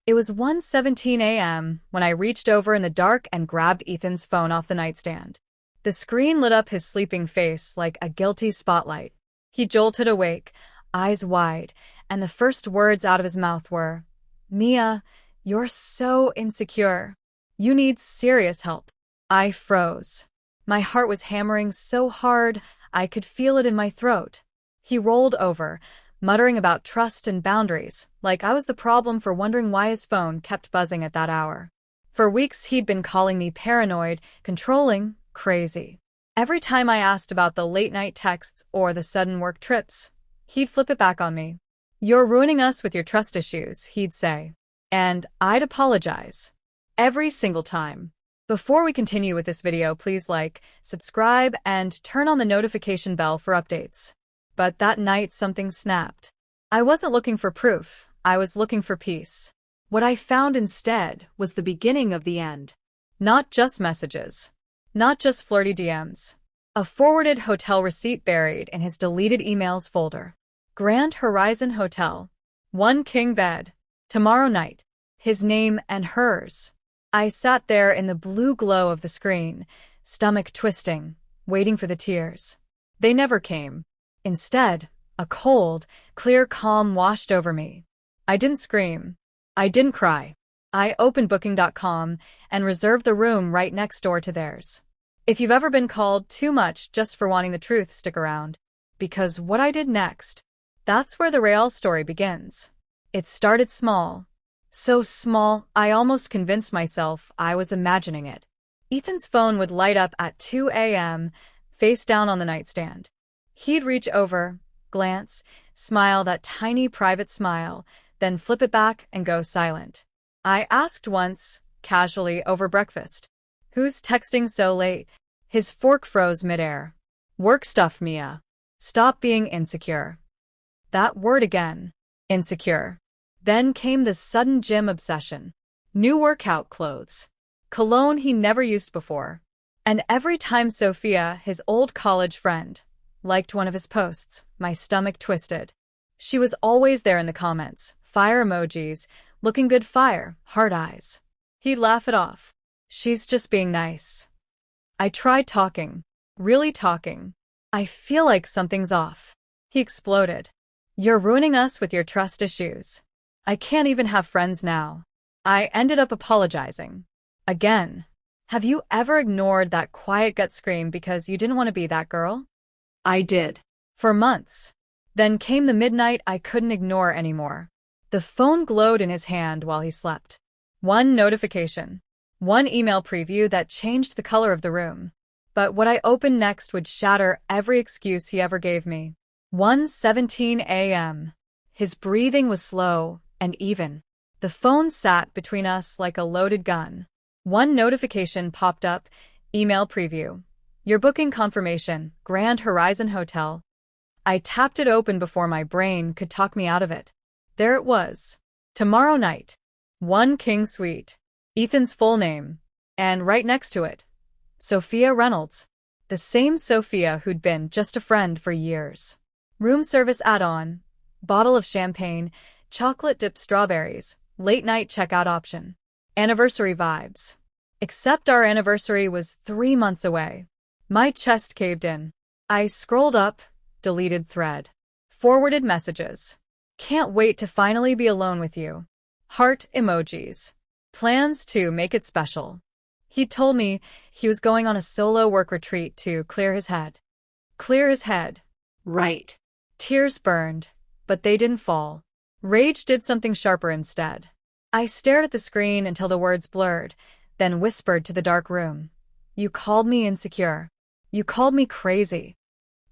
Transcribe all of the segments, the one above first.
It was 1:17 a.m. when I reached over in the dark and grabbed Ethan's phone off the nightstand. The screen lit up his sleeping face like a guilty spotlight. He jolted awake, eyes wide, and the first words out of his mouth were, "Mia, you're so insecure. You need serious help." I froze. My heart was hammering so hard I could feel it in my throat. He rolled over, muttering about trust and boundaries, like I was the problem for wondering why his phone kept buzzing at that hour. For weeks he'd been calling me paranoid, controlling, crazy. Every time I asked about the late-night texts or the sudden work trips, he'd flip it back on me. "You're ruining us with your trust issues," he'd say. And I'd apologize. Every single time. Before we continue with this video, please like, subscribe, and turn on the notification bell for updates. But that night something snapped. I wasn't looking for proof, I was looking for peace. What I found instead was the beginning of the end. Not just messages. Not just flirty DMs. A forwarded hotel receipt buried in his deleted emails folder. Grand Horizon Hotel. 1 king bed. Tomorrow night. His name and hers. I sat there in the blue glow of the screen, stomach twisting, waiting for the tears. They never came. Instead, a cold, clear calm washed over me. I didn't scream. I didn't cry. I opened Booking.com and reserved the room right next door to theirs. If you've ever been called too much just for wanting the truth, stick around. Because what I did next, that's where the real story begins. It started small. So small, I almost convinced myself I was imagining it. Ethan's phone would light up at 2 a.m., face down on the nightstand. He'd reach over, glance, smile that tiny private smile, then flip it back and go silent. I asked once, casually over breakfast, "Who's texting so late?" His fork froze midair. "Work stuff, Mia. Stop being insecure." That word again. Insecure. Then came the sudden gym obsession. New workout clothes. Cologne he never used before. And every time Sophia, his old college friend, liked one of his posts, my stomach twisted. She was always there in the comments, fire emojis, looking good fire, heart eyes. He'd laugh it off. "She's just being nice." I tried talking. Really talking. "I feel like something's off." He exploded. "You're ruining us with your trust issues. I can't even have friends now." I ended up apologizing. Again. Have you ever ignored that quiet gut scream because you didn't want to be that girl? I did. For months. Then came the midnight I couldn't ignore anymore. The phone glowed in his hand while he slept. One notification. One email preview that changed the color of the room. But what I opened next would shatter every excuse he ever gave me. 1:17 a.m. His breathing was slow and even. The phone sat between us like a loaded gun. One notification popped up, email preview. "Your booking confirmation, Grand Horizon Hotel." I tapped it open before my brain could talk me out of it. There it was. Tomorrow night. 1 king suite. Ethan's full name. And right next to it, Sophia Reynolds. The same Sophia who'd been just a friend for years. Room service add-on. Bottle of champagne, chocolate-dipped strawberries, late-night checkout option. Anniversary vibes. Except our anniversary was 3 months away. My chest caved in. I scrolled up, deleted thread. Forwarded messages. "Can't wait to finally be alone with you." Heart emojis. Plans to make it special. He told me he was going on a solo work retreat to clear his head. Clear his head. Right. Tears burned, but they didn't fall. Rage did something sharper instead. I stared at the screen until the words blurred, then whispered to the dark room. "You called me insecure. You called me crazy."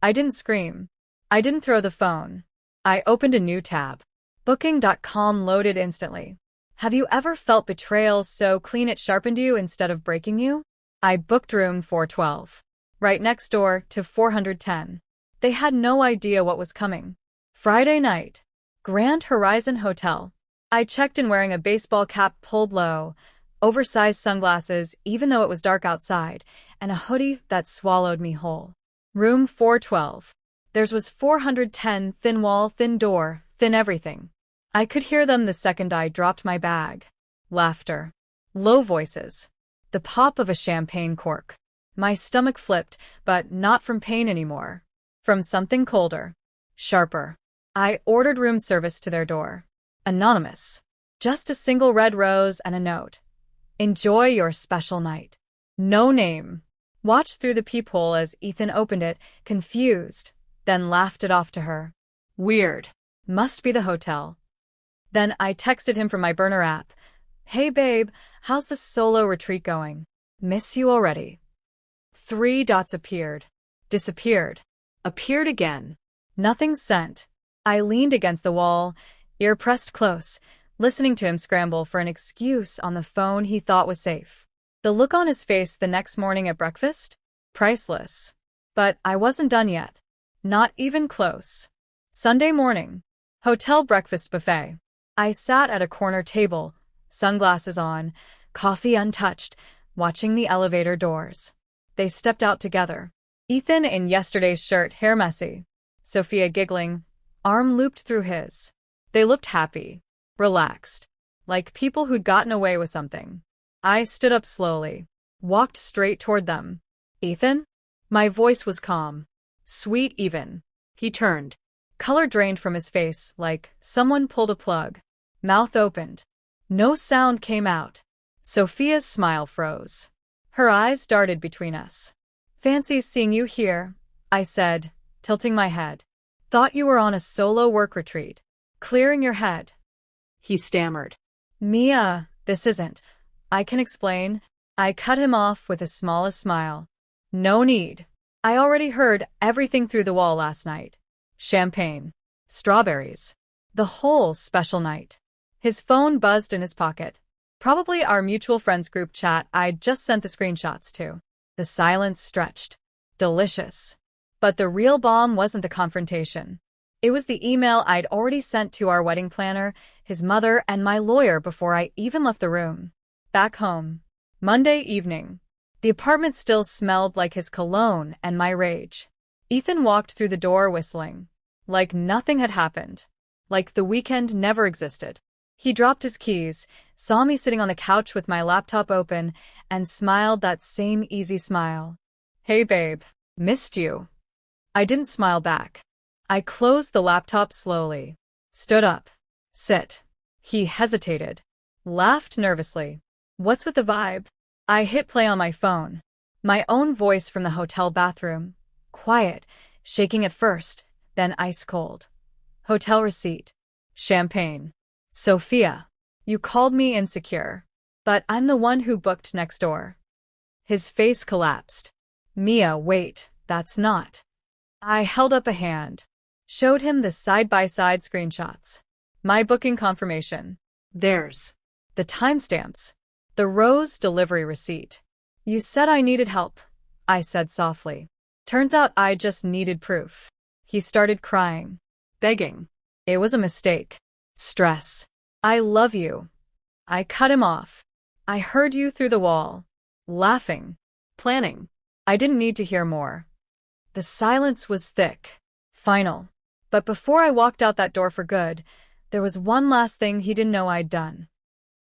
I didn't scream. I didn't throw the phone. I opened a new tab. Booking.com loaded instantly. Have you ever felt betrayal so clean it sharpened you instead of breaking you? I booked room 412. Right next door to 410. They had no idea what was coming. Friday night. Grand Horizon Hotel. I checked in wearing a baseball cap pulled low, oversized sunglasses even though it was dark outside, and a hoodie that swallowed me whole. Room 412. Theirs was 410, thin wall, thin door, thin everything. I could hear them the second I dropped my bag. Laughter. Low voices. The pop of a champagne cork. My stomach flipped, but not from pain anymore. From something colder. Sharper. I ordered room service to their door. Anonymous. Just a single red rose and a note. Enjoy your special night. No name. Watched through the peephole as Ethan opened it, confused, then laughed it off to her. Weird. Must be the hotel. Then I texted him from my burner app. Hey babe, how's the solo retreat going? Miss you already. 3 dots appeared. Disappeared. Appeared again. Nothing sent. I leaned against the wall, ear pressed close, listening to him scramble for an excuse on the phone he thought was safe. The look on his face the next morning at breakfast? Priceless. But I wasn't done yet. Not even close. Sunday morning. Hotel breakfast buffet. I sat at a corner table, sunglasses on, coffee untouched, watching the elevator doors. They stepped out together. Ethan in yesterday's shirt, hair messy. Sophia giggling, arm looped through his. They looked happy, relaxed, like people who'd gotten away with something. I stood up slowly, walked straight toward them. Ethan? My voice was calm, sweet even. He turned. Color drained from his face like someone pulled a plug. Mouth opened. No sound came out. Sophia's smile froze. Her eyes darted between us. Fancy seeing you here, I said, tilting my head. Thought you were on a solo work retreat. Clearing your head. He stammered. Mia, this isn't. I can explain. I cut him off with the smallest smile. No need. I already heard everything through the wall last night. Champagne. Strawberries. The whole special night. His phone buzzed in his pocket. Probably our mutual friends group chat I'd just sent the screenshots to. The silence stretched. Delicious. But the real bomb wasn't the confrontation. It was the email I'd already sent to our wedding planner, his mother, and my lawyer before I even left the room. Back home. Monday evening. The apartment still smelled like his cologne and my rage. Ethan walked through the door whistling. Like nothing had happened. Like the weekend never existed. He dropped his keys, saw me sitting on the couch with my laptop open, and smiled that same easy smile. Hey babe, missed you. I didn't smile back. I closed the laptop slowly. Stood up. Sit. He hesitated. Laughed nervously. What's with the vibe? I hit play on my phone. My own voice from the hotel bathroom. Quiet, shaking at first, then ice cold. Hotel receipt. Champagne. Sophia, you called me insecure, but I'm the one who booked next door. His face collapsed. Mia, wait, that's not. I held up a hand. Showed him the side-by-side screenshots. My booking confirmation. Theirs. The timestamps. The rose delivery receipt. You said I needed help, I said softly. Turns out I just needed proof. He started crying. Begging. It was a mistake. Stress. I love you. I cut him off. I heard you through the wall. Laughing. Planning. I didn't need to hear more. The silence was thick. Final. But before I walked out that door for good, there was one last thing he didn't know I'd done.